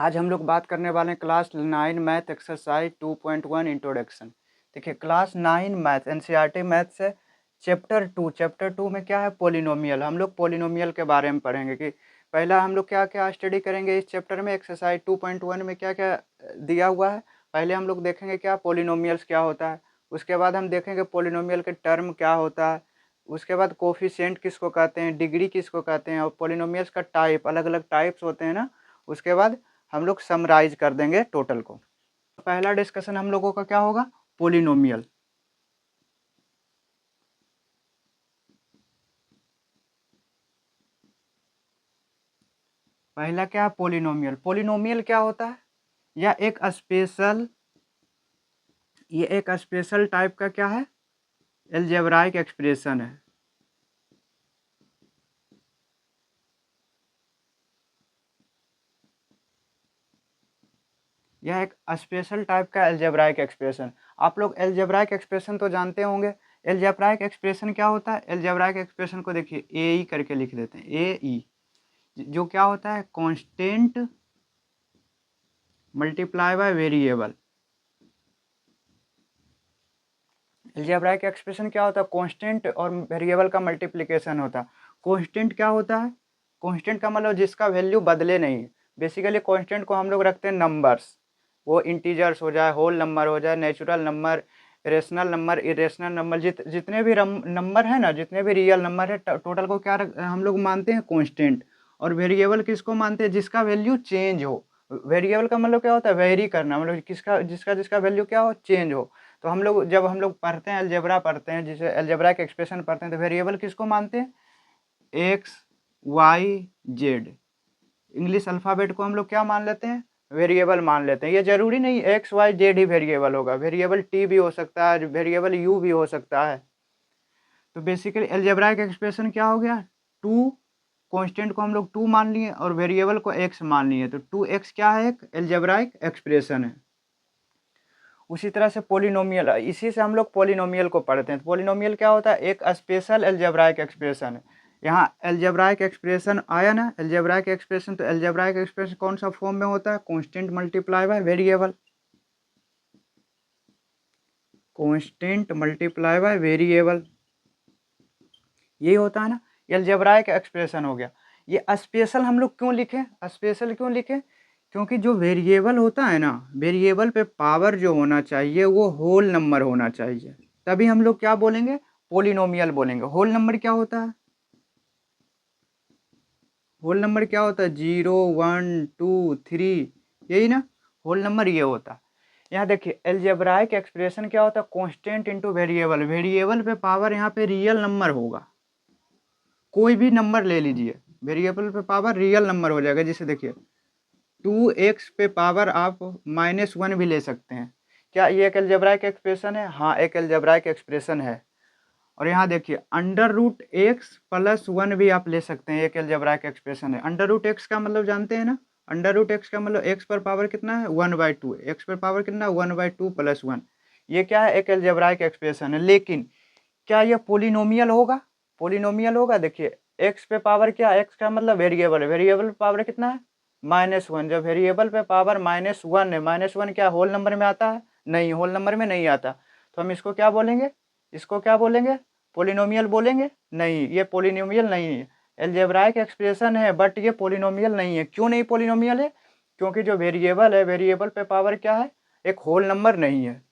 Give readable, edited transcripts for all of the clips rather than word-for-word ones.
आज हम लोग बात करने वाले हैं क्लास 9 मैथ एक्सरसाइज 2.1 इंट्रोडक्शन। देखिए क्लास 9 मैथ एनसीईआरटी मैथ से चैप्टर 2 में क्या है, पोलिनोमियल। हम लोग पोलिनोमियल के बारे में पढ़ेंगे कि पहला हम लोग क्या क्या स्टडी करेंगे इस चैप्टर में। एक्सरसाइज 2.1 में क्या क्या दिया हुआ है, पहले हम लोग देखेंगे क्या पोलिनोमियल्स क्या होता है। उसके बाद हम देखेंगे पोलिनोमियल के टर्म क्या होता है। उसके बाद कोफिशिएंट किसको कहते हैं, डिग्री किसको कहते हैं, और पोलिनोमियल्स का टाइप, अलग अलग टाइप्स होते हैं ना। उसके बाद हम लोग समराइज कर देंगे टोटल को। पहला डिस्कशन हम लोगों का क्या होगा, पोलिनोमियल। पहला क्या है, पोलिनोमियल। पोलिनोमियल क्या होता है, या ये एक स्पेशल टाइप का क्या है, अलजेब्राइक एक्सप्रेशन है। यह एक स्पेशल टाइप का अलजेब्राइक एक्सप्रेशन। आप लोग अलजेब्राइक एक्सप्रेशन तो जानते होंगे। अलजेब्राइक एक्सप्रेशन क्या होता है, अलजेब्राइक एक्सप्रेशन को देखिए ए ई करके लिख देते हैं, ए ई, जो क्या होता है, constant multiply by variable. Algebraic expression क्या होता है, कांस्टेंट और वेरिएबल का मल्टीप्लिकेशन होता है। कांस्टेंट क्या होता है, कांस्टेंट का मतलब जिसका वैल्यू बदले नहीं। बेसिकली कांस्टेंट को हम लोग रखते हैं नंबर्स, वो इंटीजर्स हो जाए, होल नंबर हो जाए, natural number, rational number, irrational number, जितने भी नंबर है ना, जितने भी रियल नंबर है, टोटल को क्या हम लोग मानते हैं, कांस्टेंट। और वेरिएबल किसको मानते हैं, जिसका वैल्यू चेंज हो। वेरिएबल का मतलब क्या होता है, वेरी करना, मतलब किसका जिसका जिसका वैल्यू क्या हो, चेंज हो। तो हम लोग जब हम लोग पढ़ते हैं अलजेब्रा पढ़ते हैं, जिसे अलजेब्रा के एक्सप्रेशन पढ़ते हैं, तो वेरिएबल किसको मानते हैं, X Y Z. English alphabet को हम लोग क्या मान लेते हैं, वेरिएबल मान लेते हैं। ये जरूरी नहीं एक्स वाई जेड ही वेरिएबल होगा, वेरिएबल टी भी हो सकता है, वेरिएबल यू भी हो सकता है। तो बेसिकली अलजेब्राइक एक्सप्रेशन क्या हो गया, टू कांस्टेंट को हम लोग टू मान लिए और वेरिएबल को एक्स मान लिए, तो 2x क्या है, एक अलजेब्राइक एक्सप्रेशन है। उसी तरह से पोलिनोमियल, इसी से हम लोग पोलिनोमियल को पढ़ते हैं। पोलिनोमियल क्या होता है, एक स्पेशल अलजेब्राइक एक्सप्रेशन है। यहाँ अलजेब्राइक एक्सप्रेशन आया ना, अलजेब्राइक एक्सप्रेशन, तो अलजेब्राइक एक्सप्रेशन कौन सा फॉर्म में होता है, constant multiply by variable, constant multiply by variable, यही होता है ना, ये अलजेब्राइक एक्सप्रेशन हो गया। ये स्पेशल हम लोग क्यों लिखें, स्पेशल क्यों लिखें, क्योंकि जो वेरिएबल होता है ना, वेरिएबल पे पावर जो होना चाहिए वो होल नंबर होना चाहिए, तभी हम लोग क्या बोलेंगे, पोलिनोमियल बोलेंगे। होल नंबर क्या होता है, होल नंबर क्या होता है, 0 1 2 3, यही ना होल नंबर, ये होता है। यहाँ देखिए अलजेब्राइक एक्सप्रेशन क्या होता है, कांस्टेंट इनटू वेरिएबल, वेरिएबल पे पावर यहाँ पे रियल नंबर होगा, कोई भी नंबर ले लीजिए, वेरिएबल पे पावर रियल नंबर हो जाएगा। जैसे देखिए 2x पे पावर आप -1 भी ले सकते हैं। क्या ये एक अलजेब्राइक एक्सप्रेशन है, हाँ एक अलजेब्राइक एक्सप्रेशन है। और यहाँ देखिए √x+1 भी आप ले सकते हैं, एक अलजेब्राइक एक्सप्रेशन है। √x का मतलब जानते हैं ना, √x का मतलब x पर पावर कितना है, 1/2, x पर पावर कितना है, 1/2 + 1। ये क्या है, एक अलजेब्राइक एक्सप्रेशन है। लेकिन क्या ये पोलिनोमियल होगा, पोलिनोमियल होगा। देखिए x पे पावर क्या, x का मतलब वेरिएबल है, वेरिएबल पे पावर कितना है, -1। जब वेरिएबल पे पावर -1 है, -1 क्या होल नंबर में आता है, नहीं, होल नंबर में नहीं आता। तो हम इसको क्या बोलेंगे, इसको क्या बोलेंगे, पोलिनोमियल बोलेंगे, नहीं ये पोलिनोमियल नहीं है। अलजेब्राइक एक्सप्रेशन है बट ये पोलिनोमियल नहीं है। क्यों नहीं पोलिनोमियल है, क्योंकि जो वेरिएबल है, वेरिएबल पे पावर क्या है, एक होल नंबर नहीं है।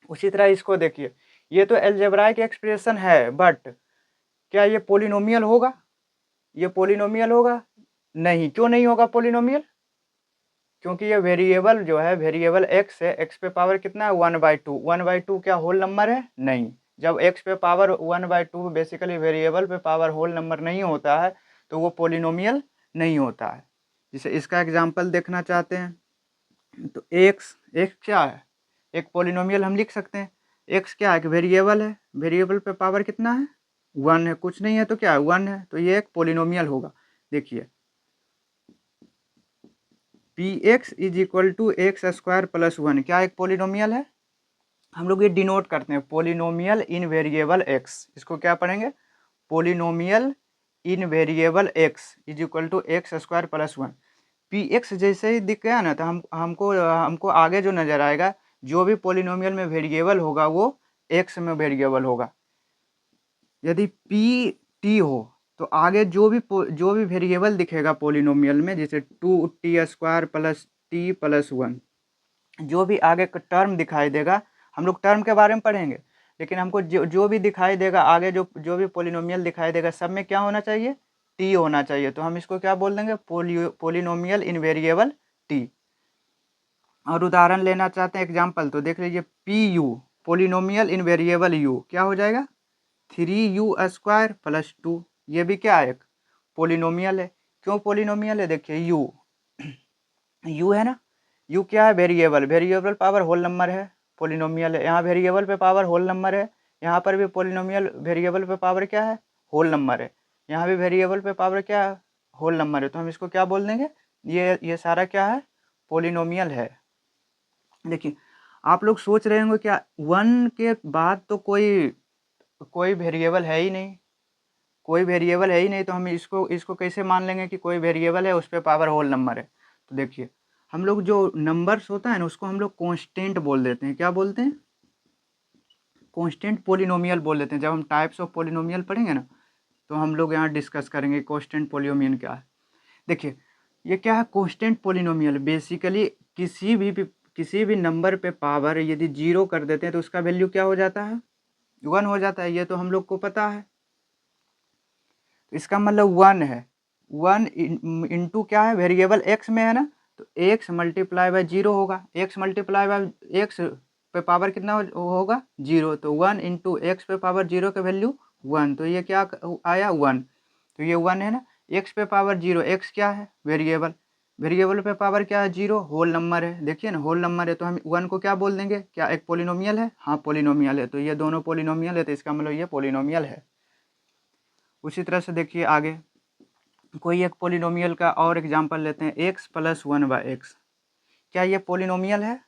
उसी तरह इसको देखिए, ये तो अलजेब्राइक एक्सप्रेशन है बट क्या ये पोलिनोमियल होगा, ये पोलिनोमियल होगा नहीं। क्यों नहीं होगा पोलिनोमियल, क्योंकि ये वेरिएबल जो है, वेरिएबल x है, x पे पावर कितना है, 1/2, 1/2 क्या होल नंबर है, नहीं। जब x पे पावर 1/2 बेसिकली वेरिएबल पे पावर होल नंबर नहीं होता है, तो वो पोलिनोमियल नहीं होता है। जैसे इसका एग्जांपल देखना चाहते हैं, तो x क्या है, एक पोलिनोमियल हम लिख सकते हैं। x क्या है, एक वेरिएबल है, वेरिएबल पे पावर कितना है, 1 है, कुछ नहीं है तो क्या है, 1 है, तो ये एक पोलिनोमियल होगा। देखिए px = x² + 1 क्या एक पोलिनोमियल है। हम लोग ये डिनोट करते हैं, पोलिनोमियल इन वेरिएबल x, इसको क्या पढ़ेंगे, पोलिनोमियल इन variable x = x² + 1। P x जैसे ही दिख गया ना तो हमको आगे जो नज़र आएगा, जो भी पोलिनोमियल में वेरिएबल होगा वो एक्स में वेरिएबल होगा। यदि पी टी हो तो आगे जो भी वेरिएबल दिखेगा पोलिनोमियल में, जैसे 2t² प्लस टी प्लस 1, जो भी आगे का टर्म दिखाई देगा, हम लोग टर्म के बारे में पढ़ेंगे, लेकिन हमको जो भी दिखाई देगा आगे, जो भी पोलिनोमियल दिखाई देगा, सब में क्या होना चाहिए, टी होना चाहिए। तो हम इसको क्या बोल देंगे, पोलिनोमियल इन वेरिएबल टी। और उदाहरण लेना चाहते हैं एग्जाम्पल, तो देख लीजिए P U polynomial in variable you क्या हो जाएगा, 3u² प्लस 2। ये भी क्या है, एक पोलिनोमियल है। क्यों पोलिनोमियल है, देखिए यू है ना, यू क्या है, variable, variable power whole number है, पोलिनोमियल है। यहाँ वेरिएबल पे पावर होल नंबर है, यहाँ पर भी पोलिनोमियल वेरिएबल पे पावर क्या है, होल नंबर है। यहाँ भी वेरिएबल पे पावर क्या है, होल नंबर है। तो हम इसको क्या बोल देंगे, ये सारा क्या है, पोलिनोमियल है। देखिए आप लोग सोच रहे होंगे क्या 1 के बाद तो कोई वेरिएबल है ही नहीं, कोई वेरिएबल है ही नहीं, तो हम इसको कैसे मान लेंगे कि कोई वेरिएबल है, उस पर पावर होल नंबर है। तो देखिए हम लोग जो नंबर्स होता है ना, उसको हम लोग कांस्टेंट बोल देते हैं। क्या बोलते हैं, कांस्टेंट पोलिनोमियल बोल देते हैं। जब हम टाइप्स ऑफ पोलिनोमियल पढ़ेंगे ना, तो हम लोग यहाँ डिस्कस करेंगे कांस्टेंट पोलिनोमियल क्या है। देखिए ये क्या है, कांस्टेंट पोलिनोमियल बेसिकली किसी भी नंबर पे पावर यदि 0 कर देते हैं तो उसका वैल्यू क्या हो जाता है, 1 हो जाता है। ये तो हम लोग को पता है। इसका मतलब 1 है, 1 इंटू क्या है, वेरिएबल एक्स में है ना, तो एक्स मल्टीप्लाई बाय 0 होगा। एक्स मल्टीप्लाई बाय एक्स पे पावर कितना होगा, 0। तो 1 इंटू एक्स पे पावर 0 का वैल्यू 1, तो ये क्या आया, 1। तो ये 1 है ना, एक्स पे पावर 0, एक्स क्या है, वेरिएबल, वेरिएबल पे पावर क्या है, 0, होल नंबर है। देखिए ना होल नंबर है, तो हम 1 को क्या बोल देंगे, क्या एक पोलिनोमियल है, हाँ पोलिनोमियल है। तो ये दोनों पोलिनोमियल है, तो इसका मतलब ये पोलिनोमियल है। उसी तरह से देखिए आगे कोई एक पोलिनोमियल का और एग्जांपल लेते हैं, x प्लस 1/x। क्या ये पोलिनोमियल है,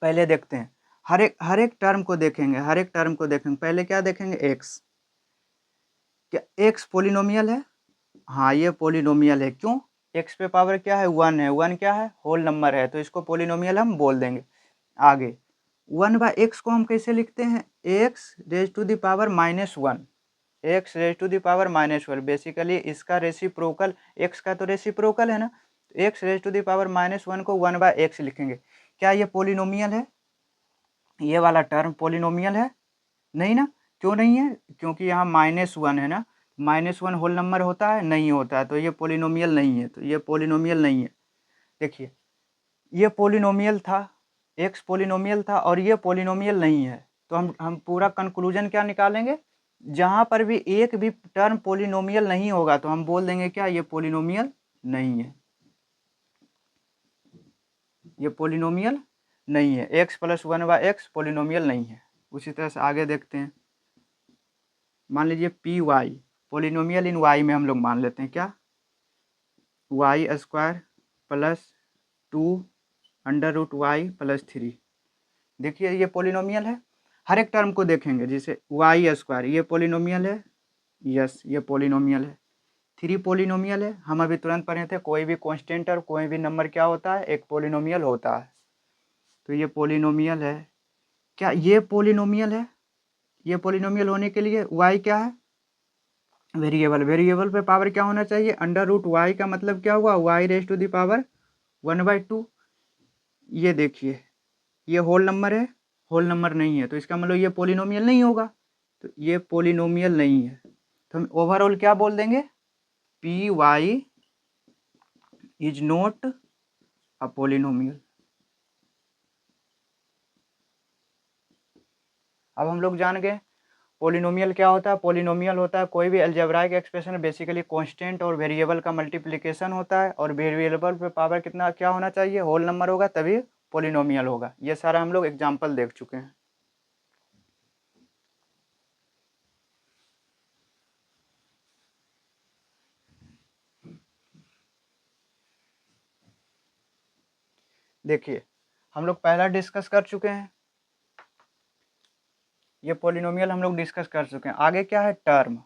पहले देखते हैं। हर एक टर्म को देखेंगे, हर एक टर्म को देखेंगे। पहले क्या देखेंगे, x। क्या x पोलिनोमियल है, हाँ ये पोलिनोमियल है। क्यों, x पे पावर क्या है, 1 है, 1 क्या है, होल नंबर है, तो इसको पोलिनोमियल हम बोल देंगे। आगे 1/x को हम कैसे लिखते हैं, x raise to the power -1, X raise to the power -1। Basically इसका रेसिप्रोकल, एक्स का तो रेसिप्रोकल है ना, तो X raise to the power -1 को 1/x लिखेंगे। क्या ये पोलिनोमियल है, ये वाला टर्म पोलिनोमियल है, नहीं ना। क्यों नहीं है, क्योंकि यहाँ -1 है ना, -1 होल नंबर होता है, नहीं होता है, तो ये पोलिनोमियल नहीं है, तो ये पोलिनोमियल नहीं है। देखिए ये पोलिनोमियल था, एक्स पोलिनोमियल था, और ये पोलिनोमियल नहीं है। तो हम पूरा कंक्लूजन क्या निकालेंगे, जहाँ पर भी एक भी टर्म पोलिनोमियल नहीं होगा तो हम बोल देंगे क्या, ये पोलिनोमियल नहीं है, ये पोलिनोमियल नहीं है। x प्लस 1/x पोलिनोमियल नहीं है। उसी तरह से आगे देखते हैं, मान लीजिए P Y polynomial in y में हम लोग मान लेते हैं क्या, y² प्लस 2√y प्लस 3। देखिए ये पोलिनोमियल है। हर एक टर्म को देखेंगे, जैसे y² ये पोलिनोमियल है, यस ये पोलिनोमियल है। 3 पोलिनोमियल है, हम अभी तुरंत पढ़े थे, कोई भी कांस्टेंट और कोई भी नंबर क्या होता है, एक पोलिनोमियल होता है। तो ये पोलिनोमियल है। क्या ये पोलिनोमियल है, ये पोलिनोमियल होने के लिए y क्या है, वेरिएबल, वेरिएबल पे पावर क्या होना चाहिए, √y का मतलब क्या हुआ, y raise to the power 1/2। ये देखिए ये होल नंबर है, होल नंबर नहीं है, तो इसका मतलब ये पोलिनोमियल नहीं होगा, तो ये पोलिनोमियल नहीं है। तो हम ओवरऑल क्या बोल देंगे, P Y is not a polynomial. अब हम लोग जान गए पोलिनोमियल क्या होता है। पोलिनोमियल होता है कोई भी अलजेब्राइक एक्सप्रेशन, बेसिकली कांस्टेंट और वेरिएबल का मल्टीप्लिकेशन होता है, और वेरिएबल पे पावर कितना क्या होना चाहिए, होल नंबर होगा, तभी पोलिनोमियल होगा। ये सारा हम लोग एग्जाम्पल देख चुके हैं। देखिए हम लोग पहला डिस्कस कर चुके हैं, ये पोलिनोमियल हम लोग डिस्कस कर चुके हैं। आगे क्या है, टर्म।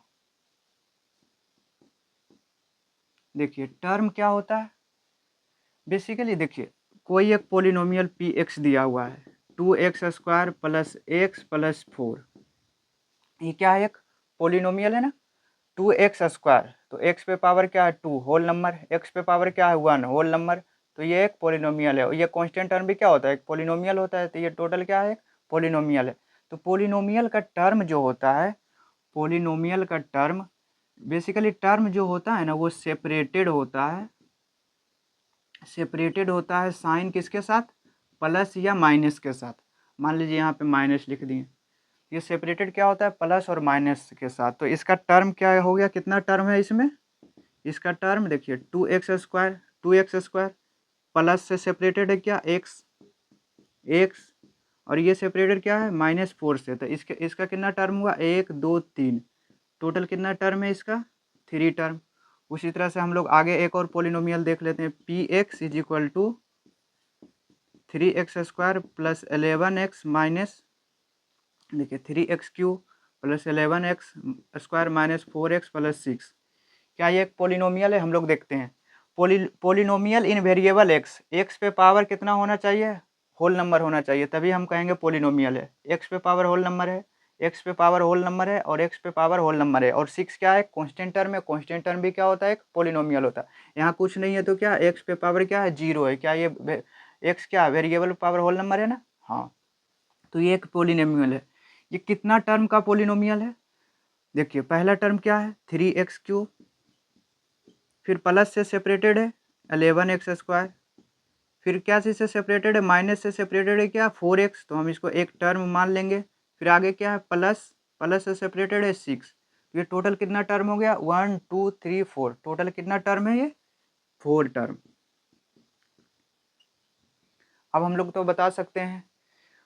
देखिए टर्म क्या होता है, बेसिकली देखिए कोई एक पोलिनोमियल पी एक्स दिया हुआ है 2x² प्लस एक्स प्लस 4, ये क्या है, एक पोलिनोमियल है ना। 2x², तो x पे पावर क्या है 2 होल नंबर, x पे पावर क्या है 1 होल नंबर, तो ये एक पोलिनोमियल है। ये कांस्टेंट टर्म भी क्या होता है, एक पोलिनोमियल होता है, तो ये टोटल क्या है, एक पोलिनोमियल है। तो पोलिनोमियल का टर्म जो होता है, पोलिनोमियल का टर्म बेसिकली टर्म जो होता है ना वो सेपरेटेड होता है साइन किसके साथ, प्लस या माइनस के साथ। मान लीजिए यहाँ पे माइनस लिख दिए, ये सेपरेटेड क्या होता है प्लस और माइनस के साथ। तो इसका टर्म क्या हो गया, कितना टर्म है इसमें, इसका टर्म देखिए 2x² प्लस से सेपरेटेड है क्या एक्स और ये सेपरेटेड क्या है -4 से, तो इसका कितना टर्म हुआ 1 2 3, टोटल कितना टर्म है इसका 3 टर्म। उसी तरह से हम लोग आगे एक और पोलिनोमियल देख लेते हैं, P X is equal to 3x² plus 11x minus देखिए 3x³ plus 11x² minus 4x plus 6, क्या ये एक पोलिनोमियल है, हम लोग देखते हैं। पोलिनोमियल इन वेरिएबल एक्स पे पावर कितना होना चाहिए, होल नंबर होना चाहिए, तभी हम कहेंगे पोलिनोमियल है। एक्स पे पावर होल नंबर है, एक्स पे पावर होल नंबर है और एक्स पे पावर होल नंबर है, और 6 क्या है कांस्टेंट टर्म है। कांस्टेंट टर्म भी क्या होता है, एक पोलिनोमियल होता है। यहाँ कुछ नहीं है तो क्या एक्स पे पावर क्या है 0 है, क्या ये एक्स क्या वेरिएबल पावर होल नंबर है ना, हाँ, तो ये एक पोलिनोमियल है। ये कितना टर्म का पोलिनोमियल है, देखिए पहला टर्म क्या है 3x³, फिर प्लस से सेपरेटेड है 11x², फिर क्या चीज़ से सेपरेटेड है माइनस से सेपरेटेड है क्या 4x, तो हम इसको एक टर्म मान लेंगे। फिर आगे क्या है प्लस से सेपरेटेड है 6, तो ये टोटल कितना टर्म हो गया 1 2 3 4, टोटल कितना टर्म है ये 4 टर्म। अब हम लोग तो बता सकते हैं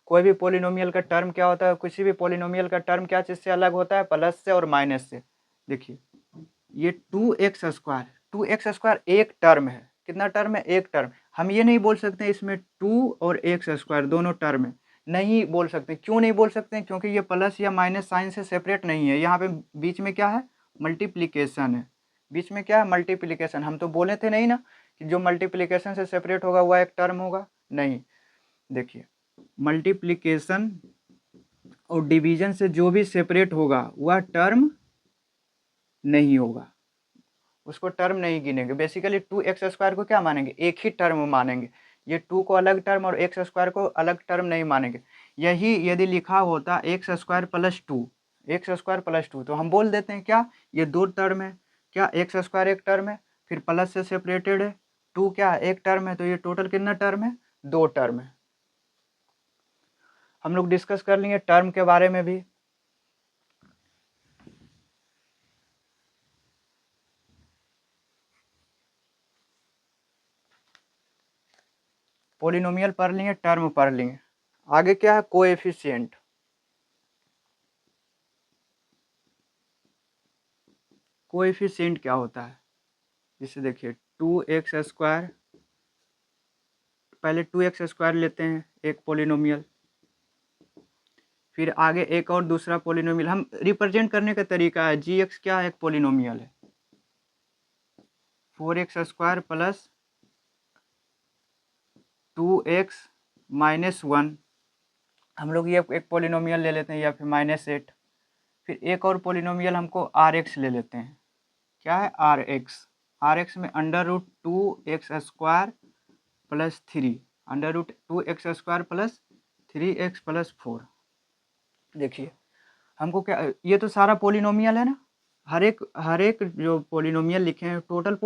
कोई भी पोलिनोमियल का टर्म क्या होता है, किसी भी पोलिनोमियल का टर्म क्या चीज़ से अलग होता है, प्लस से और माइनस से। देखिए ये 2x² एक टर्म है, कितना टर्म है एक टर्म। हम ये नहीं बोल सकते इसमें 2 और x² दोनों टर्म है, नहीं बोल सकते। क्यों नहीं बोल सकते, क्योंकि ये प्लस या माइनस साइन से सेपरेट नहीं है। यहाँ पे बीच में क्या है मल्टीप्लिकेशन है, बीच में क्या है मल्टीप्लिकेशन। हम तो बोले थे नहीं ना कि जो मल्टीप्लिकेशन से सेपरेट होगा वह एक टर्म होगा, नहीं। देखिए मल्टीप्लिकेशन और डिवीजन से जो भी सेपरेट होगा वह टर्म नहीं होगा, उसको टर्म नहीं गिनेंगे। बेसिकली 2x² को क्या मानेंगे, एक ही टर्म मानेंगे। ये 2 को अलग टर्म और x² को अलग टर्म नहीं मानेंगे। यही यदि लिखा होता x² प्लस 2 तो हम बोल देते हैं क्या ये 2 टर्म है, क्या x² एक टर्म है, फिर प्लस से सेपरेटेड है 2 क्या एक टर्म है, तो ये टोटल कितना टर्म है 2 टर्म है। हम लोग डिस्कस कर लेंगे टर्म के बारे में भी। पोलिनोमियल पढ़ लेंगे, टर्म पढ़ लेंगे। आगे क्या है कोएफिशिएंट। कोएफिशिएंट क्या होता है, जैसे देखिए 2x², पहले 2x² लेते हैं एक पोलिनोमियल, फिर आगे एक और दूसरा पोलिनोमियल। हम रिप्रेजेंट करने का तरीका है gx क्या है एक पोलिनोमियल है 4x² प्लस 2x माइनस 1, हम लोग ये एक पोलिनोमियल ले लेते हैं, या फिर -8। फिर एक और पोलिनोमियल हमको rx ले लेते हैं, क्या है rx में √2x² plus 3, √2x² plus 3x plus 4। देखिए हमको क्या, ये तो सारा पोलिनोमियल है ना, हर एक जो पोलिनोमियल लिखे हैं टोटल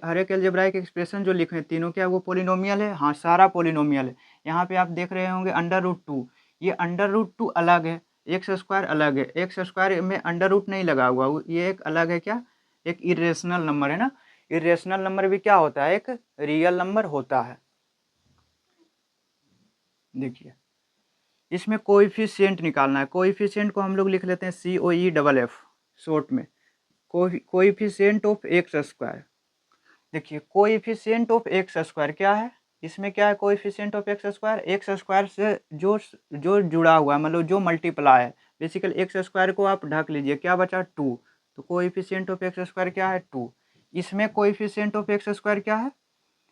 हर एक अलजेब्राइक एक्सप्रेशन जो लिखे हैं तीनों क्या वो पोलिनोमियल है, हाँ सारा पोलिनोमियल है। यहाँ पे आप देख रहे होंगे √2, ये √2 अलग है, x² अलग है, x² में √ नहीं लगा हुआ, ये एक अलग है, क्या एक इरेशनल नंबर है ना। इरेशनल नंबर भी क्या होता है, एक रियल नंबर होता है। देखिए इसमें कोएफिशिएंट निकालना है, कोएफिशिएंट को हम लोग लिख लेते हैं COEFF शॉर्ट में, कोएफिशिएंट ऑफ x²। देखिए कोएफिशिएंट ऑफ x² क्या है, इसमें क्या है कोएफिशिएंट ऑफ x² से जो जुड़ा हुआ है, मतलब जो मल्टीप्लाई है। बेसिकली x² को आप ढक लीजिए, क्या बचा 2, तो कोएफिशिएंट ऑफ x² क्या है 2। इसमें कोएफिशिएंट ऑफ x² क्या है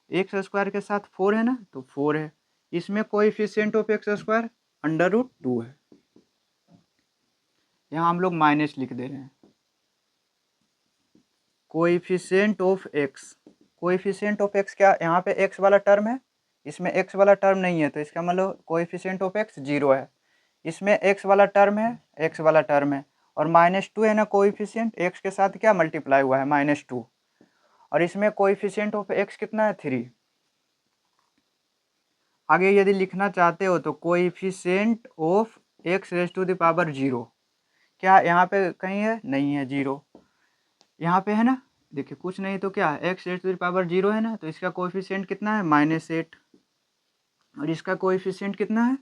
एक्स स्क्वायर के साथ 4 है ना, तो 4 है। इसमें कोएफिशिएंट ऑफ एक्स स्क्वायर √2 है। यहाँ हम लोग माइनस लिख दे रहे हैं। Coefficient of x, coefficient of x क्या, यहाँ पे एक्स वाला टर्म है, इसमें एक्स वाला टर्म नहीं है, तो इसका मतलब कोएफिशिएंट ऑफ एक्स 0 है। इसमें एक्स वाला टर्म है, एक्स वाला टर्म है, और -2 है ना कोएफिशिएंट, एक्स के साथ क्या मल्टीप्लाई हुआ है -2, और इसमें कोएफिशिएंट ऑफ एक्स कितना है 3। आगे यदि लिखना चाहते हो तो coefficient of X raise to the power 0, क्या यहाँ पे कहीं है, नहीं है, 0 यहाँ पे है ना, देखिए कुछ नहीं तो क्या है, X raise to the power 0 है ना, तो इसका कोएफिशिएंट कितना है -8, और इसका कोएफिशिएंट कितना है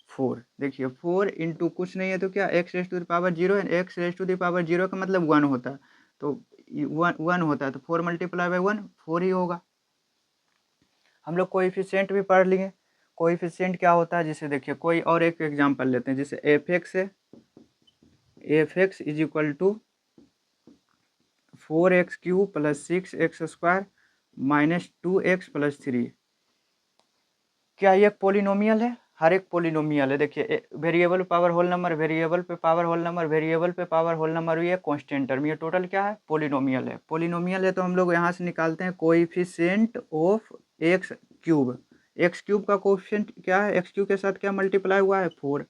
4। देखिए 4 इंटू कुछ नहीं है तो क्या, X raise to the power 0 है, X raise to the power 0 का मतलब 1 होता है, तो 1 होता है, तो 4 मल्टीप्लाई बाई 1 4 ही होगा। हम लोग कोएफिशिएंट भी पढ़ लिए, कोएफिशिएंट क्या होता है, जैसे देखिए कोई और एक एग्जांपल लेते हैं, जैसे एफ एक्स है, F X is equal to 4x³ + 6x² - 2x + 3। क्या ये एक पोलिनोमियल है, हर एक पोलिनोमियल है। देखिए variable power whole number, variable पे पावर होल नंबर, वेरिएबल पे पावर होल नंबर, ये कांस्टेंट टर्म, ये टोटल क्या है, पोलिनोमियल है। पोलिनोमियल है तो हम लोग यहाँ से निकालते हैं कोएफिशिएंट ऑफ x³ x³ का कोएफिशिएंट क्या है, x³ के साथ क्या मल्टीप्लाई हुआ है 4।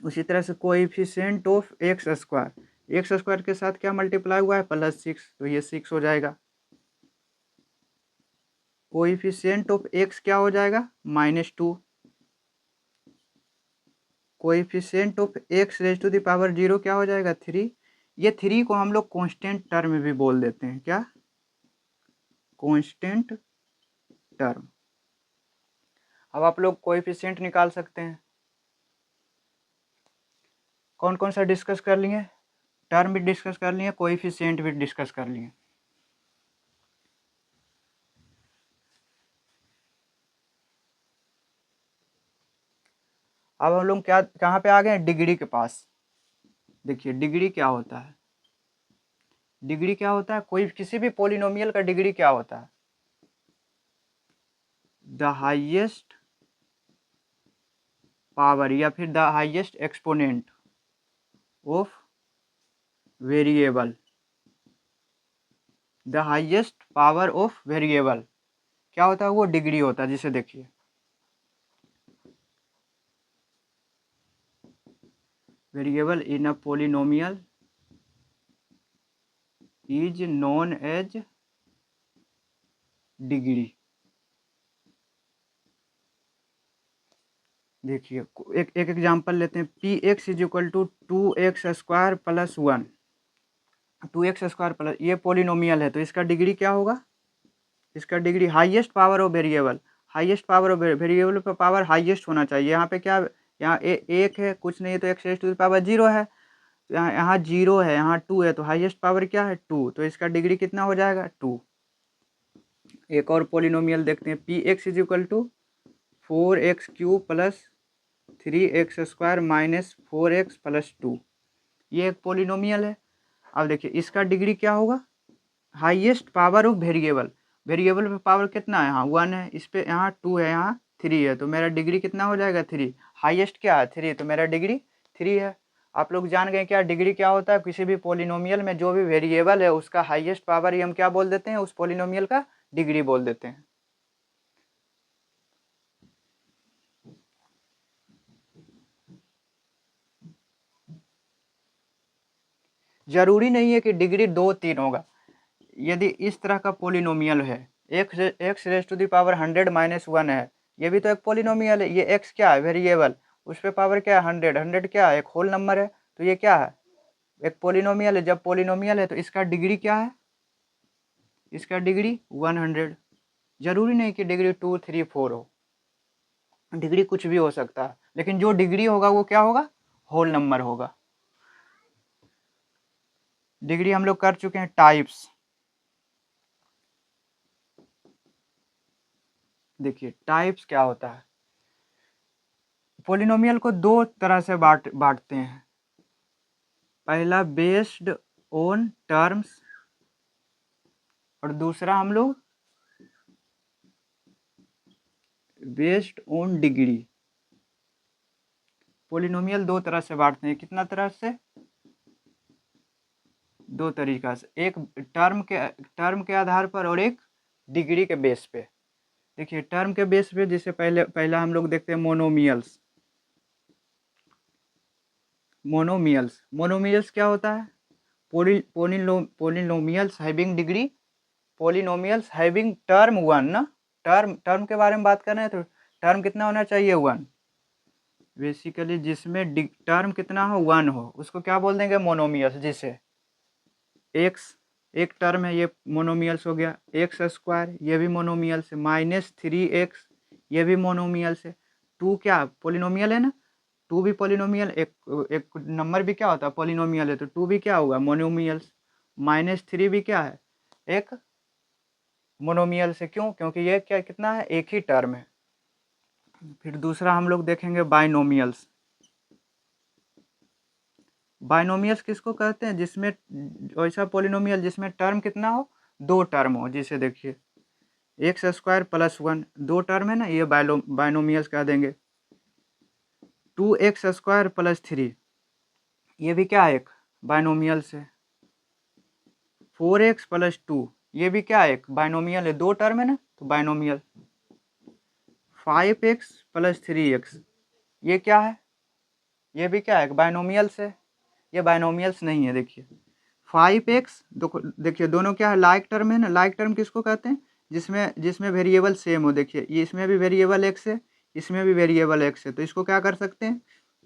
उसी तरह से कोएफिशिएंट ऑफ x² के साथ क्या मल्टीप्लाई हुआ है +6, तो ये 6 हो जाएगा। कोएफिशिएंट ऑफ x क्या हो जाएगा -2। Coefficient of x raise to the power 0 क्या हो जाएगा 3। ये 3 को हम लोग कांस्टेंट टर्म भी बोल देते हैं, क्या, कांस्टेंट टर्म। अब आप लोग कोएफिशिएंट निकाल सकते हैं। कौन कौन सा डिस्कस कर लिए, टर्म भी डिस्कस कर लिए, कोएफिशिएंट भी डिस्कस कर लिए। अब हम लोग क्या कहाँ पे आ गए हैं, डिग्री के पास। देखिए डिग्री क्या होता है, डिग्री क्या होता है, कोई किसी भी पोलिनोमियल का डिग्री क्या होता है, द हाईएस्ट पावर या फिर the highest exponent of variable, the highest power of variable क्या होता है, वो डिग्री होता है। जिसे देखिए variable in a polynomial is known as degree. देखिए एक एग्जांपल लेते हैं, P X is equal to 2x² + 1, 2x² + ये पोलिनोमियल है, तो इसका डिग्री क्या होगा, इसका degree highest power of variable, highest power of variable पर पावर हाईएस्ट होना चाहिए। यहाँ पे क्या, यहाँ एक है, कुछ नहीं है, तो x raise to the power 0 है, तो यहाँ 0 है, यहाँ 2 है, तो हाईएस्ट पावर क्या है 2, तो इसका डिग्री कितना हो जाएगा 2। एक और पोलिनोमियल देखते हैं, P X is equal to 4x³ + 3x² - 4x + 2, ये एक पोलिनोमियल है। अब देखिए इसका डिग्री क्या होगा, highest power of variable, variable पे पावर कितना है, यहाँ 1 है, इस पे यहाँ 2 है, यहाँ 3 है, तो मेरा डिग्री कितना हो जाएगा 3। हाईएस्ट क्या है 3, तो मेरा डिग्री 3 है। आप लोग जान गए क्या डिग्री क्या होता है, किसी भी पोलिनोमियल में जो भी वेरिएबल है उसका हाईएस्ट पावर ही हम क्या बोल देते हैं, उस पोलिनोमियल का डिग्री बोल देते हैं। जरूरी नहीं है कि डिग्री 2 3 होगा। यदि इस तरह का पोलिनोमियल है, X raise to the power 100 - 1 है, ये भी तो एक पोलिनोमियल है। ये एक्स क्या है वेरिएबल, उस पर पावर क्या है 100, 100 क्या है एक होल नंबर है, तो ये क्या है एक पोलिनोमियल है। जब पोलिनोमियल है तो इसका डिग्री क्या है, इसका डिग्री 100। जरूरी नहीं कि डिग्री 2 3 4 हो, डिग्री कुछ भी हो सकता है, लेकिन जो डिग्री होगा वो क्या होगा, होल नंबर होगा। डिग्री हम लोग कर चुके हैं। टाइप्स देखिए, टाइप्स क्या होता है, पोलिनोमियल को दो तरह से बांटते हैं। पहला बेस्ड ऑन टर्म्स, और दूसरा हम लोग बेस्ड ऑन डिग्री। पोलिनोमियल दो तरह से बांटते हैं, कितना तरह से, दो तरीका से, एक टर्म के आधार पर और एक डिग्री के बेस पे। देखिए टर्म के बेस पे जिसे पहला हम लोग देखते हैं मोनोमियल्स। मोनोमियल्स क्या होता है, polynomials having degree, polynomials having term one ना, टर्म के बारे में बात कर रहे हैं तो टर्म कितना होना चाहिए, वन। बेसिकली जिसमें टर्म कितना हो, वन हो, उसको क्या बोल देंगे, मोनोमियल्स। जिसे एक्स एक टर्म है, ये मोनोमियल्स हो गया, एक्स स्क्वायर ये भी मोनोमियल्स है, -3x ये भी मोनोमियल्स है, 2 क्या पोलिनोमियल है ना, 2 भी पोलिनोमियल, एक नंबर भी क्या होता है, पोलिनोमियल है, तो 2 भी क्या होगा, मोनोमियल्स। -3 भी क्या है, एक मोनोमियल से, क्यों, क्योंकि ये क्या कितना है, एक ही टर्म है। फिर दूसरा हम लोग देखेंगे बाइनोमियल्स। बाइनोमियल्स किसको कहते हैं, जिसमें ऐसा पोलिनोमियल जिसमें टर्म कितना हो, दो टर्म हो। जिसे देखिए एक्स स्क्वायर प्लस 1 दो टर्म है ना, ये बाइनोमियल्स कह देंगे। 2x स्क्वायर प्लस 3 ये भी क्या है, एक बाइनोमियल्स है। 4x प्लस 2 ये भी क्या है, एक बाइनोमियल है, दो टर्म है ना, तो बाइनोमियल। 5x प्लस 3x ये क्या है, ये भी क्या है, बाइनोमियल्स है, ये बाइनोमियल्स नहीं है। देखिए 5x देखिए दोनों क्या है, लाइक टर्म है ना, लाइक टर्म किसको कहते हैं, जिसमें वेरिएबल सेम हो। देखिए ये इसमें भी वेरिएबल x है, इसमें भी वेरिएबल x है, तो इसको क्या कर सकते हैं,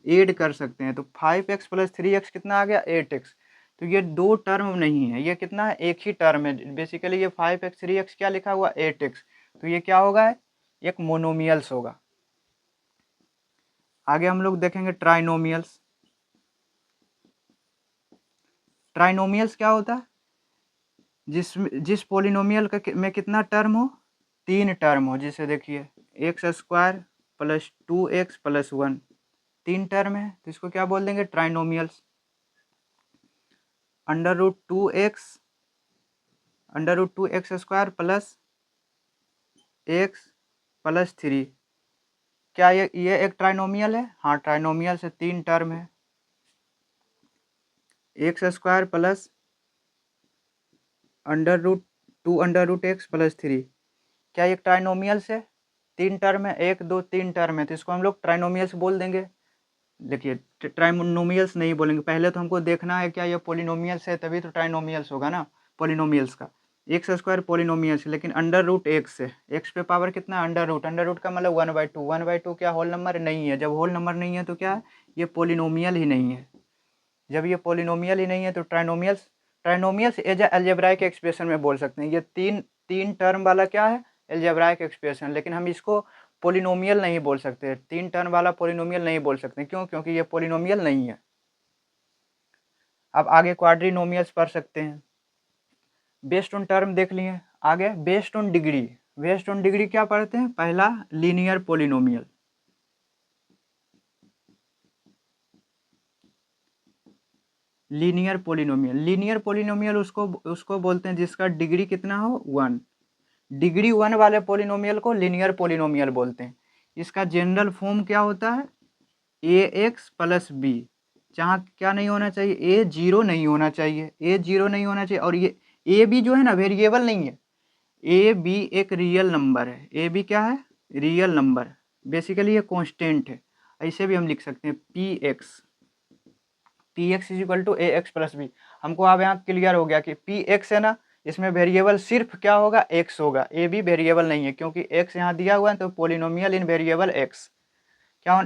ऐड कर सकते हैं। तो 5x प्लस 3x कितना आ गया, 8x। तो ये दो टर्म नहीं है, ये कितना है, एक ही टर्म है। बेसिकली ये 5x 3x क्या लिखा हुआ, 8x, तो ये क्या होगा, एक मोनोमियल्स होगा। आगे हम लोग देखेंगे ट्राइनोमियल्स। ट्राइनोमियल्स क्या होता है, जिस पोलिनोमियल में कितना टर्म हो, तीन टर्म हो। जिसे देखिए x square plus 2x plus 1 तीन टर्म है, तो इसको क्या बोल देंगे, trinomials. Under root two X square plus X plus 3 क्या ये एक ट्राइनोमियल है, हाँ ट्राइनोमियल से तीन टर्म है। X square plus under root X plus 3 क्या ये ट्राइनोमियल से तीन टर्म है, एक दो तीन टर्म है, तो इसको हम लोग ट्राइनोमियल्स बोल देंगे। देखिए ट्राइनोमियल्स नहीं बोलेंगे, पहले तो हमको देखना है क्या ये पोलिनोमियल्स है, तभी तो ट्राइनोमियल्स होगा ना। पोलिनोमियल्स का एक्स स्क्वायर पोलिनोमियल्स है, लेकिन अंडर रूट एक्स है, एक्स पे पावर कितना है, अंडर रूट का मतलब 1/2, 1/2 क्या होल नंबर नहीं है। जब होल नंबर नहीं है तो क्या है, ये पोलिनोमियल ही नहीं है। जब ये पोलिनोमियल ही नहीं है तो ट्राइनोमियल्स एज अलजेब्राइक एक्सप्रेशन में बोल सकते हैं। ये तीन टर्म वाला क्या है, अलजेब्राइक एक्सप्रेशन, लेकिन हम इसको पोलिनोमियल नहीं बोल सकते, तीन टर्म वाला पोलिनोमियल नहीं बोल सकते, क्यों, क्योंकि ये पोलिनोमियल नहीं है। अब आगे क्वाड्रिनोमियल्स पढ़ सकते हैं। बेस्ड ऑन टर्म देख लिए, आगे based on degree. Based on degree क्या पढ़ते हैं, पहला लीनियर पोलिनोमियल। लीनियर पोलिनोमियल उसको बोलते हैं जिसका डिग्री कितना हो, 1। डिग्री 1 वाले पोलिनोमियल को लीनियर पोलिनोमियल बोलते हैं। इसका जनरल फॉर्म क्या होता है, ax प्लस बी, जहाँ क्या नहीं होना चाहिए, ए जीरो नहीं होना चाहिए, ए जीरो नहीं होना चाहिए। और ये ए बी जो है ना, वेरिएबल नहीं है, ए बी एक रियल नंबर है, ए बी क्या है, रियल नंबर। बेसिकली ये कांस्टेंट है, ऐसे भी हम लिख सकते हैं P X is equal to A X plus B. हमको अब यहाँ क्लियर हो गया कि पी एक्स है ना, इसमें वेरिएबल सिर्फ क्या होगा, एक्स होगा, ए बी वेरिएबल नहीं है, क्योंकि एक्स यहाँ दिया हुआ है, तो पोलिनोमियल इन वेरिएबल एक्स। क्या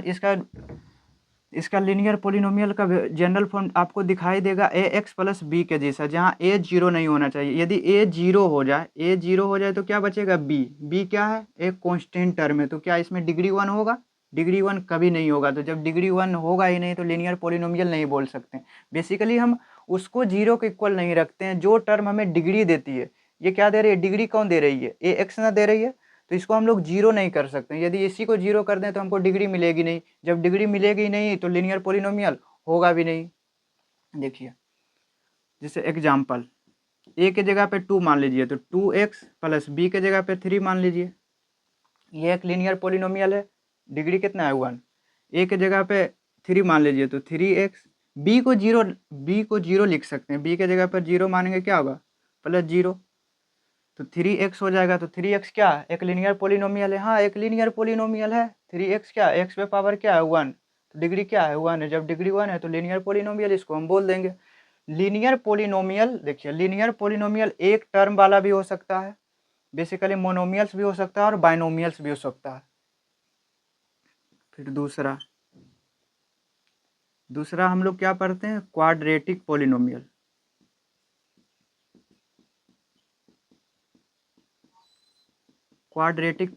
इसका लीनियर पोलिनोमियल का जनरल फॉर्म आपको दिखाई देगा ए एक्स प्लस बी के जैसा, जहाँ ए जीरो नहीं होना चाहिए। यदि ए जीरो हो जाए तो क्या बचेगा, बी क्या है, एक कांस्टेंट टर्म है, तो क्या इसमें डिग्री 1 होगा, डिग्री 1 कभी नहीं होगा। तो जब डिग्री 1 होगा ही नहीं तो लीनियर पोलिनोमियल नहीं बोल सकते। बेसिकली हम उसको जीरो के इक्वल नहीं रखते हैं जो टर्म हमें डिग्री देती है। ये क्या दे रही है, डिग्री कौन दे रही है, ए एक्स ना दे रही है, तो इसको हम लोग जीरो नहीं कर सकते। यदि इसी को जीरो कर दें तो हमको डिग्री मिलेगी नहीं, जब डिग्री मिलेगी नहीं तो लीनियर पोलिनोमियल होगा भी नहीं। देखिए जैसे एग्जाम्पल, ए के जगह पे 2 मान लीजिए, तो 2x प्लस बी के जगह पे 3 मान लीजिए। ये एक लीनियर पोलिनोमियल है, डिग्री कितना है 1। ए के जगह पे 3 मान लीजिए तो 3x, बी को जीरो लिख सकते हैं, बी के जगह पर 0 मानेंगे क्या होगा +0, तो 3x हो जाएगा। तो 3x क्या है, एक लीनियर पोलिनोमियल है, हाँ एक लीनियर पोलिनोमियल है। 3x क्या है, x पे पावर क्या है 1, तो डिग्री क्या है 1 है। जब डिग्री 1 है तो लीनियर पोलिनोमियल इसको हम बोल देंगे। लीनियर पोलिनोमियल देखिए, लीनियर पोलिनोमियल एक टर्म वाला भी हो सकता है, बेसिकली मोनोमियल्स भी हो सकता है और बाइनोमियल्स भी हो सकता है। फिर दूसरा हम लोग क्या पढ़ते हैं, क्वाड्रेटिक पोलिनोमियल। क्वाड्रेटिक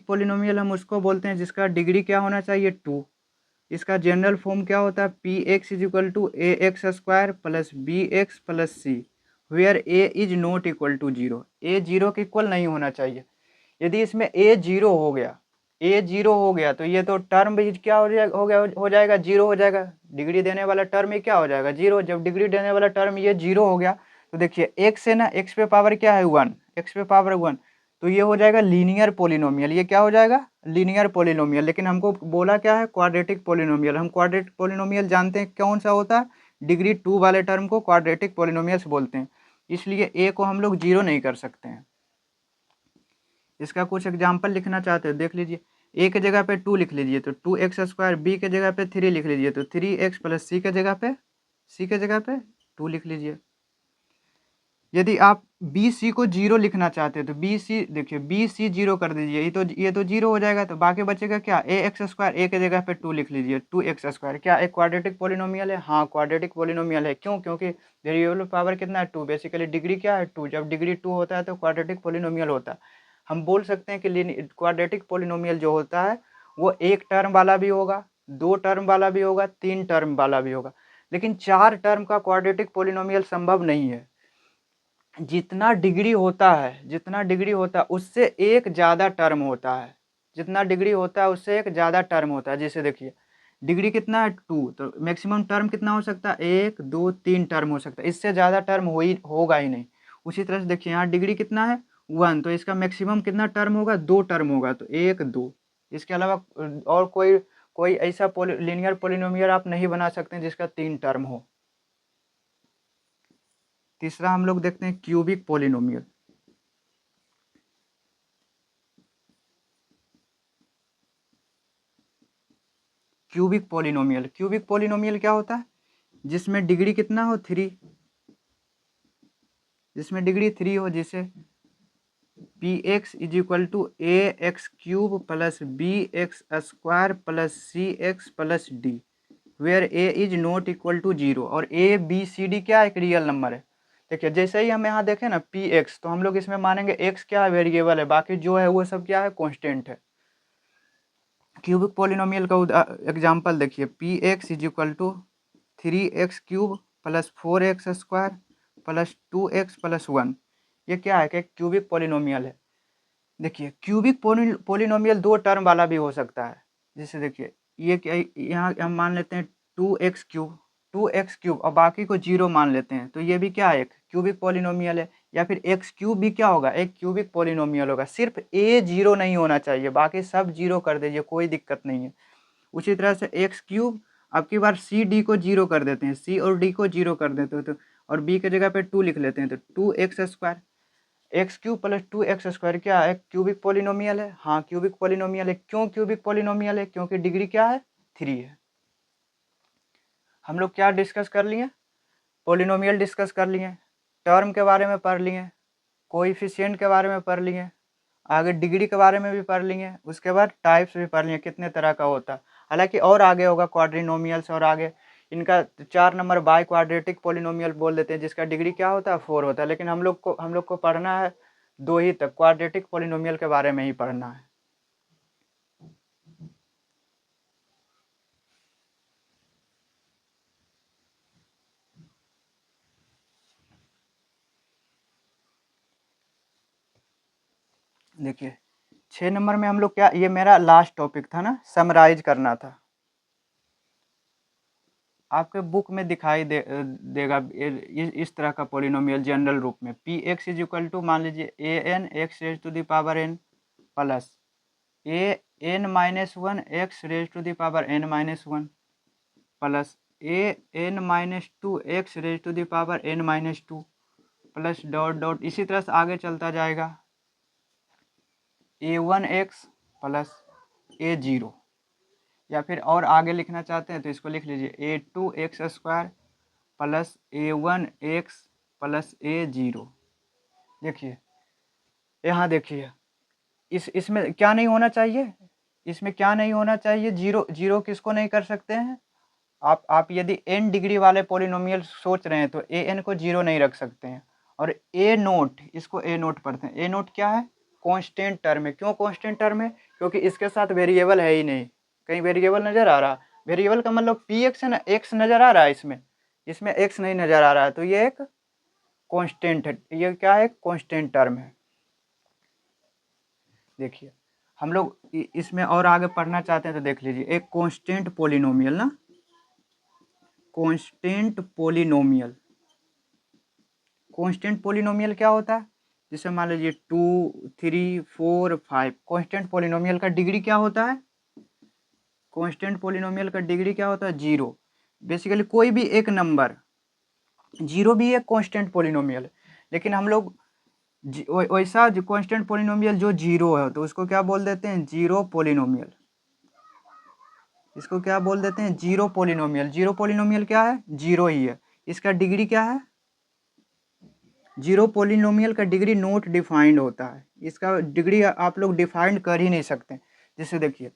पोलिनोमियल हम उसको बोलते हैं जिसका डिग्री क्या होना चाहिए 2। इसका जनरल फॉर्म क्या होता है, P X is equal to A X square plus B X plus C, where A is not equal to 0। A 0 के इक्वल नहीं होना चाहिए। यदि इसमें ए 0 हो गया तो ये तो टर्म भी क्या हो जाएगा 0 हो जाएगा। डिग्री देने वाला टर्म ये क्या हो जाएगा 0। जब डिग्री देने वाला टर्म ये 0 हो गया तो देखिए एक्स है ना, एक्स पे पावर क्या है 1, एक्स पे पावर 1, तो ये हो जाएगा लीनियर पोलिनोमियल। ये क्या हो जाएगा लीनियर पोलिनोमियल। लेकिन हमको बोला क्या है क्वाड्रेटिक पोलिनोमियल। हम क्वाड्रेटिक पोलिनोमियल जानते हैं कौन सा होता है, डिग्री 2 वाले टर्म को क्वाड्रेटिक पोलिनोमियल्स बोलते हैं। इसलिए ए को हम लोग 0 नहीं कर सकते हैं। इसका कुछ एग्जाम्पल लिखना चाहते हो देख लीजिए। ए के जगह पे 2 लिख लीजिए तो 2x स्क्वायर, बी के जगह पे 3 लिख लीजिए तो 3x प्लस सी के जगह पे 2 लिख लीजिए। यदि आप बी सी को 0 लिखना चाहते हैं तो बी सी देखिए, बी सी 0 कर दीजिए, ये तो 0 हो जाएगा। तो बाकी बचेगा क्या, ए एक्स स्क्वायर, ए के जगह पे 2 लिख लीजिए, 2x स्क्वायर। क्या एक क्वाड्रेटिक पोलिनोमियल है, हाँ क्वाड्रेटिक पोलिनोमियल है। क्यों, क्योंकि वेरिएबल पावर कितना है 2, बेसिकली डिग्री क्या है 2। जब डिग्री 2 होता है तो क्वाड्रेटिक पोलिनोमियल होता है। हम बोल सकते हैं कि क्वाड्रेटिक पोलिनोमियल जो होता है वो एक टर्म वाला भी होगा, 2 टर्म वाला भी होगा, 3 टर्म वाला भी होगा, लेकिन 4 टर्म का क्वाड्रेटिक पोलिनोमियल संभव नहीं है। जितना डिग्री होता है उससे एक ज़्यादा टर्म होता है, जितना डिग्री होता है उससे एक ज़्यादा टर्म होता है। जैसे देखिए डिग्री कितना है 2, तो मैक्सिमम टर्म कितना हो सकता है 1 2 3 टर्म हो सकता है, इससे ज़्यादा टर्म होगा ही नहीं। उसी तरह से देखिए यहाँ डिग्री कितना है 1, तो इसका मैक्सिमम कितना टर्म होगा 2 टर्म होगा, तो 1 2। इसके अलावा और कोई ऐसा लीनियर पोलिनोमियल आप नहीं बना सकते जिसका 3 टर्म हो। तीसरा हम लोग देखते हैं क्यूबिक पोलिनोमियल। क्यूबिक पोलिनोमियल क्या होता है, जिसमें डिग्री कितना हो 3, जिसमें डिग्री 3 हो, जिसे P X is equal to A X cube plus B X square plus C X plus D, where A is not equal to 0। और ए बी सी डी क्या एक रियल नंबर है। देखिए जैसे ही हम यहाँ देखें ना पी एक्स, तो हम लोग इसमें मानेंगे एक्स क्या है वेरिएबल है, बाकी जो है वो सब क्या है कॉन्स्टेंट है। क्यूबिक पोलिनोमियल का एग्जाम्पल देखिए, P X is equal to 3x cube plus 4x square plus 2x plus 1। ये क्या है कि क्यूबिक पोलिनोमियल है। देखिए क्यूबिक पोलिनोमियल 2 टर्म वाला भी हो सकता है। जैसे देखिए ये क्या, यहाँ हम मान लेते हैं 2x क्यूब और बाकी को 0 मान लेते हैं, तो ये भी क्या है एक क्यूबिक पोलिनोमियल है। या फिर x क्यूब भी क्या होगा एक क्यूबिक पोलिनोमियल होगा। सिर्फ a 0 नहीं होना चाहिए, बाकी सब 0 कर दीजिए, कोई दिक्कत नहीं है। उसी तरह से एक्स क्यूब, अब की बार सी डी को 0 कर देते हैं, सी और डी को 0 कर देते हैं, तो और बी के जगह पे 2 लिख लेते हैं, तो 2x square, x cube plus 2x square क्या है क्यूबिक पोलिनोमियल है। हाँ क्यूबिक पोलिनोमियल है। क्यों क्यूबिक पोलिनोमियल है, क्योंकि डिग्री क्या है 3 है। हम लोग क्या डिस्कस कर लिए, पोलिनोमियल डिस्कस कर लिए, टर्म के बारे में पढ़ लिए, कोएफिशिएंट के बारे में पढ़ लिए, आगे डिग्री के बारे में भी पढ़ लिए, उसके बाद टाइप्स भी पढ़ लिए कितने तरह का होता है। हालांकि और आगे होगा क्वाड्रिनोमियल्स, और आगे इनका 4 नंबर बाई क्वाड्रेटिक पोलिनोमियल बोल देते हैं, जिसका डिग्री क्या होता है 4 होता है। लेकिन हम लोग को पढ़ना है 2 ही तक, क्वाड्रेटिक पोलिनोमियल के बारे में ही पढ़ना है। देखिए 6 नंबर में हम लोग क्या, ये मेरा लास्ट टॉपिक था ना, समराइज करना था। आपके बुक में दिखाई देगा इस तरह का पोलिनोमियल जनरल रूप में, P X is equal to मान लीजिए A N X as to the power N plus A N minus one X raise to the power N minus one plus A N minus two X raise to the power N minus two plus dot dot इसी तरह से आगे चलता जाएगा A one X plus A zero, या फिर और आगे लिखना चाहते हैं तो इसको लिख लीजिए A two X square plus A one X plus A zero. देखिए यहाँ देखिए इसमें क्या नहीं होना चाहिए, इसमें क्या नहीं होना चाहिए, जीरो जीरो किसको नहीं कर सकते हैं आप यदि n डिग्री वाले पोलिनोमियल सोच रहे हैं तो ए एन को जीरो नहीं रख सकते हैं। और ए नोट, इसको ए नोट पढ़ते हैं, ए नोट क्या है, कांस्टेंट टर्म है। क्यों कांस्टेंट टर्म है, क्योंकि इसके साथ वेरिएबल है ही नहीं, कहीं वेरिएबल नज़र आ रहा, वेरिएबल का मतलब पी एक्स है ना, एक्स नज़र आ रहा है, इसमें एक्स नहीं नज़र आ रहा है, तो ये एक कांस्टेंट है, ये क्या है, कांस्टेंट टर्म है। देखिए हम लोग इसमें और आगे पढ़ना चाहते हैं तो देख लीजिए, एक कांस्टेंट पोलिनोमियल ना, कांस्टेंट पोलिनोमियल, कांस्टेंट पोलिनोमियल क्या होता है, जैसे मान लीजिए 2 3 4 5, कांस्टेंट पोलिनोमियल का डिग्री क्या होता है, कांस्टेंट पोलिनोमियल का डिग्री क्या होता है, जीरो। बेसिकली कोई भी एक नंबर, जीरो भी एक कांस्टेंट पोलिनोमियल, लेकिन हम लोग वैसा जो कांस्टेंट पोलिनोमियल जो जीरो है तो उसको क्या बोल देते हैं, जीरो पोलिनोमियल, इसको क्या बोल देते हैं, जीरो पोलिनोमियल। जीरो पोलिनोमियल क्या है, जीरो ही है, इसका डिग्री क्या है, जीरो पोलिनोमियल का डिग्री नोट डिफाइंड होता है, इसका डिग्री आप लोग डिफाइंड कर ही नहीं सकते। जैसे देखिए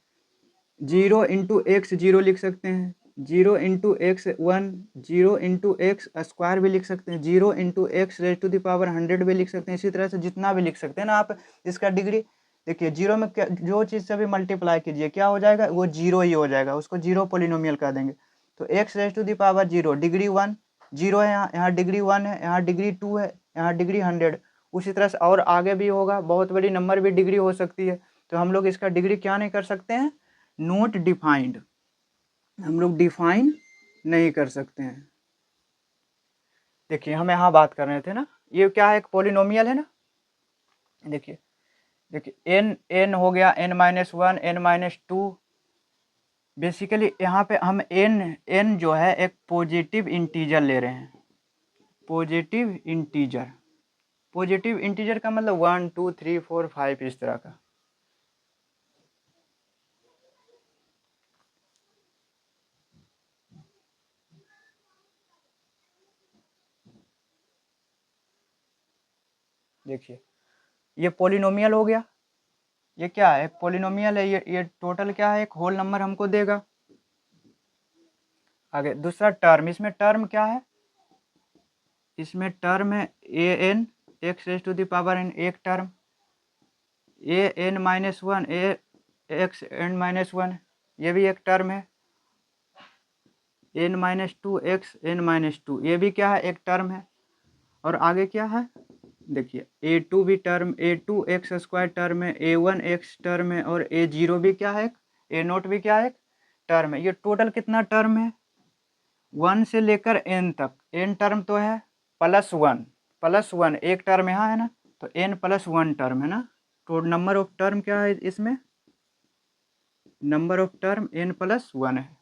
जीरो इंटू एक्स जीरो लिख सकते हैं, zero into X one, zero into X square भी लिख सकते हैं, zero into X raise to the power 100 भी लिख सकते हैं, इसी तरह से जितना भी लिख सकते हैं ना आप। इसका डिग्री देखिए, जीरो में क्या, जो चीज़ से भी मल्टीप्लाई कीजिए क्या हो जाएगा, वो जीरो ही हो जाएगा, उसको जीरो पोलिनोमियल कह देंगे। तो X raise to the power zero, degree one, zero है यहाँ डिग्री वन है, यहाँ डिग्री टू है, यहाँ डिग्री 100। उसी तरह से और आगे भी होगा, बहुत बड़ी नंबर भी डिग्री हो सकती है, तो हम लोग इसका डिग्री क्या नहीं कर सकते हैं, नोट डिफाइंड, हम लोग डिफाइन नहीं कर सकते हैं। देखिए हम यहाँ बात कर रहे थे ना, ये क्या है, एक पोलिनोमियल है ना। देखिए एन एन हो गया, N minus one, N minus two. Basically यहाँ पे हम एन जो है एक पॉजिटिव इंटीजर ले रहे हैं, पॉजिटिव इंटीजर। पॉजिटिव इंटीजर का मतलब 1 2 3 4 5 इस तरह का। देखिए ये पोलिनोमियल हो गया, ये क्या है, पोलिनोमियल है, ये टोटल क्या है, एक होल नंबर हमको देगा। आगे दूसरा टर्म, इसमें टर्म क्या है, इसमें टर्म है A N X raise to the power N, एक term, A N minus one, A X N minus one, ये भी एक टर्म है, N minus two X N minus two, ये भी क्या है, एक टर्म है। और आगे क्या है, देखिए ए टू भी term, A two X square term है, ए वन एक्स टर्म है, और ए जीरो भी क्या है, ए नोट भी क्या है, टर्म है। ये टोटल कितना टर्म है, 1 से लेकर n तक, n टर्म तो है प्लस वन एक टर्म यहाँ है ना, तो n प्लस वन टर्म है ना। तो नंबर ऑफ टर्म क्या है इसमें, number of term n plus one है।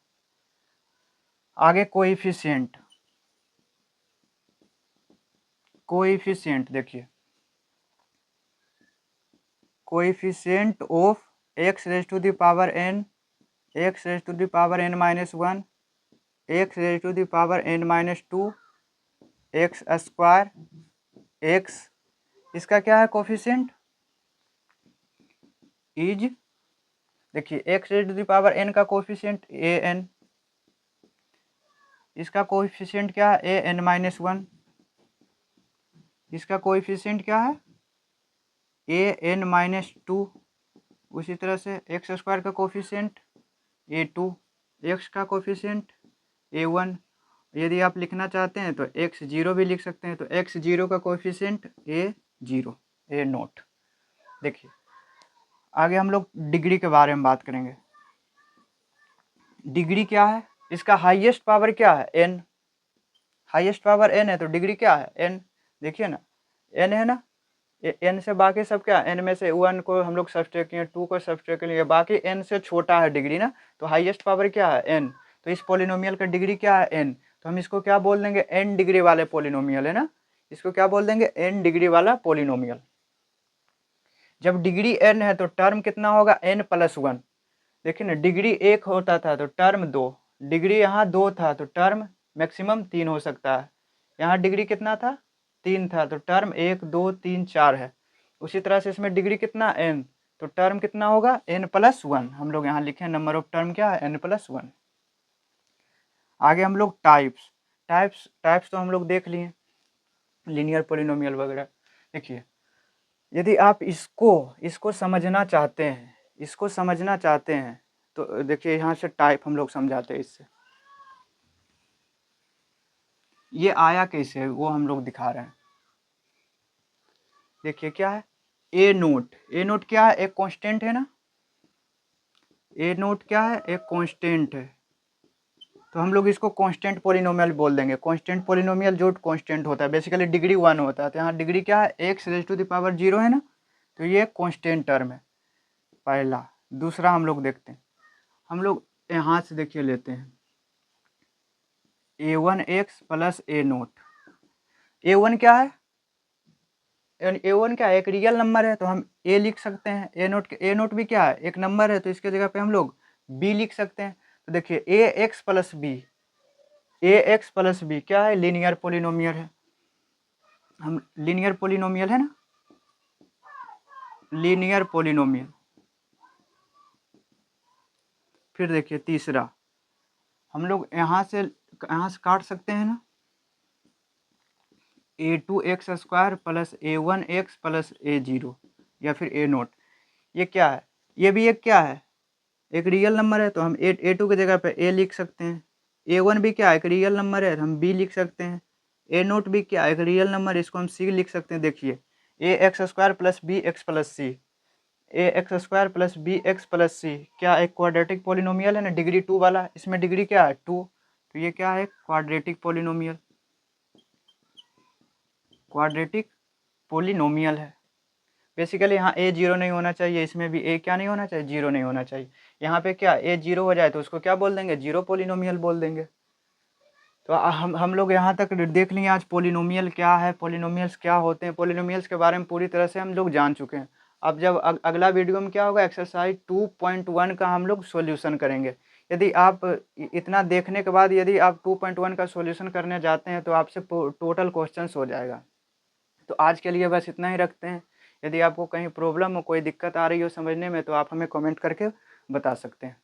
आगे कोएफिशिएंट, कोएफिशिएंट देखिए, coefficient of x raise to the power n, x raise to the power n minus one, x raise to the power n minus two, X square X, इसका क्या है coefficient is, देखिए X raise to the power n का coefficient A N, इसका coefficient क्या है A N minus one, इसका coefficient क्या है ए एन माइनस टू। उसी तरह से एक्स स्क्वायर का कोफिशिएंट ए टू, एक्स का कोफिशिएंट ए वन। यदि आप लिखना चाहते हैं तो एक्स जीरो भी लिख सकते हैं, तो एक्स जीरो का कोफिशिएंट ए जीरो, ए नोट। देखिए आगे हम लोग डिग्री के बारे में बात करेंगे। डिग्री क्या है, इसका हाईएस्ट पावर क्या है, एन, हाईएस्ट पावर एन है तो डिग्री क्या है एन। देखिए ना एन है ना, n से बाकी सब क्या, n में से 1 को हम लोग सब्सट्रैक्ट किए, 2 को सब्सट्रैक्ट किए, बाकी n से छोटा है डिग्री ना, तो हाईएस्ट पावर क्या है n, तो इस पॉलिनोमियल का डिग्री क्या है n, तो हम इसको क्या बोल देंगे n डिग्री वाले पॉलिनोमियल है ना, इसको क्या बोल देंगे n डिग्री वाला पॉलिनोमियल। जब डिग्री n है तो टर्म कितना होगा n+1। देखिए ना, डिग्री 1 होता था तो टर्म 2, डिग्री यहाँ 2 था तो टर्म मैक्सिमम 3 हो सकता है, यहाँ डिग्री कितना था 3 था तो टर्म 1 2 3 4 है। उसी तरह से इसमें डिग्री कितना n, तो टर्म कितना होगा n+1। हम लोग यहाँ लिखे नंबर ऑफ टर्म क्या है n+1। आगे हम लोग टाइप्स तो हम लोग देख लिए, लीनियर पॉलिनोमियल वगैरह। देखिए, यदि आप इसको समझना चाहते हैं तो देखिए यहाँ से टाइप हम लोग समझाते हैं इससे। ये आया कैसे वो हम लोग दिखा रहे हैं। देखिए क्या है ए नोट क्या है, एक कांस्टेंट है ना, ए नोट क्या है, एक कांस्टेंट है, तो हम लोग इसको कांस्टेंट पॉलिनोमियल बोल देंगे। कांस्टेंट पॉलिनोमियल जो कांस्टेंट होता है, बेसिकली डिग्री 1 होता है, तो यहाँ डिग्री क्या है x⁻0 है ना, तो ये कांस्टेंट टर्म है पहला। दूसरा हम लोग देखते हैं, हम लोग यहाँ से देखिए लेते हैं a1x + a0। a1 क्या है, a1 क्या है, एक रियल नंबर है तो हम a लिख सकते हैं। a0 भी क्या है, एक नंबर है तो इसके जगह पे हम लोग b लिख सकते हैं। तो देखिए ax + b क्या है, लीनियर पॉलिनोमियल है। हम लीनियर पॉलिनोमियल है ना, लीनियर पॉलिनोमियल। फिर देखिए तीसरा, हम लोग यहाँ से काट सकते हैं ना, a2x² + a1x + a0 या फिर a0। ये क्या है, ये भी एक क्या है, एक रियल नंबर है तो हम a2 की जगह पे a लिख सकते हैं। a1 भी क्या है, एक रियल नंबर है तो हम b लिख सकते हैं। a0 भी क्या है, एक रियल नंबर है, इसको हम c लिख सकते हैं। देखिए ax² + bx + c, ax² + bx + c क्या एक क्वाड्रेटिक पॉलिनोमियल है ना, डिग्री 2 वाला, इसमें डिग्री क्या है 2, तो ये क्या है क्वाड्रेटिक पॉलिनोमियल है। बेसिकली यहाँ a 0 नहीं होना चाहिए, इसमें भी a क्या नहीं होना चाहिए, 0 नहीं होना चाहिए। यहाँ पे क्या a 0 हो जाए तो उसको क्या बोल देंगे, जीरो पॉलिनोमियल बोल देंगे। तो हम लोग यहाँ तक देख लिए आज पॉलिनोमियल क्या है, पॉलिनोमियल्स क्या होते हैं, पॉलिनोमियल्स के बारे में पूरी तरह से हम लोग जान चुके हैं। अब जब अगला वीडियो में क्या होगा, एक्सरसाइज 2.1 का हम लोग सॉल्यूशन करेंगे। यदि आप इतना देखने के बाद यदि आप 2.1 का सॉल्यूशन करने जाते हैं तो आपसे टोटल क्वेश्चंस हो जाएगा। तो आज के लिए बस इतना ही रखते हैं। यदि आपको कहीं प्रॉब्लम हो, कोई दिक्कत आ रही हो समझने में, तो आप हमें कमेंट करके बता सकते हैं।